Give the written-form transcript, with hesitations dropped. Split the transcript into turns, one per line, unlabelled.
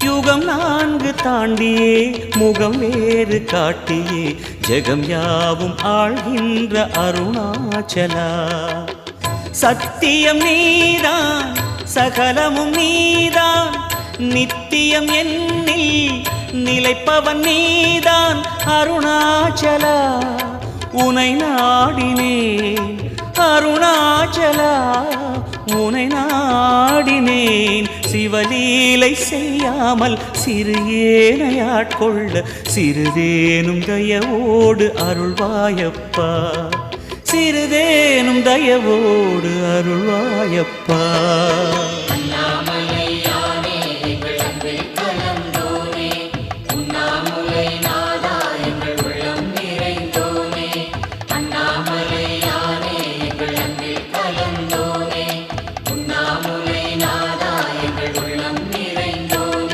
யுகம் 4 தாண்டியே முகம் வேறு காட்டியே ஜெகம் யாவும் ஆழ்கின்ற அருணாச்சலா. சத்தியம் நீதான் சகலமும் நீதான் நித்தியம் என்னில் நிலைப்பவன் நீதான் அருணாச்சலா. உனை நாடினேன் அருணாச்சலா, உனை நாடினேன். சிவலீலை செய்யாமல் சிறு ஏனையாட்கொள்ள சிறிதேனும் தயவோடு அருள்வாயப்பா, சிறிதேனும் தயவோடு அருள்வாயப்பா.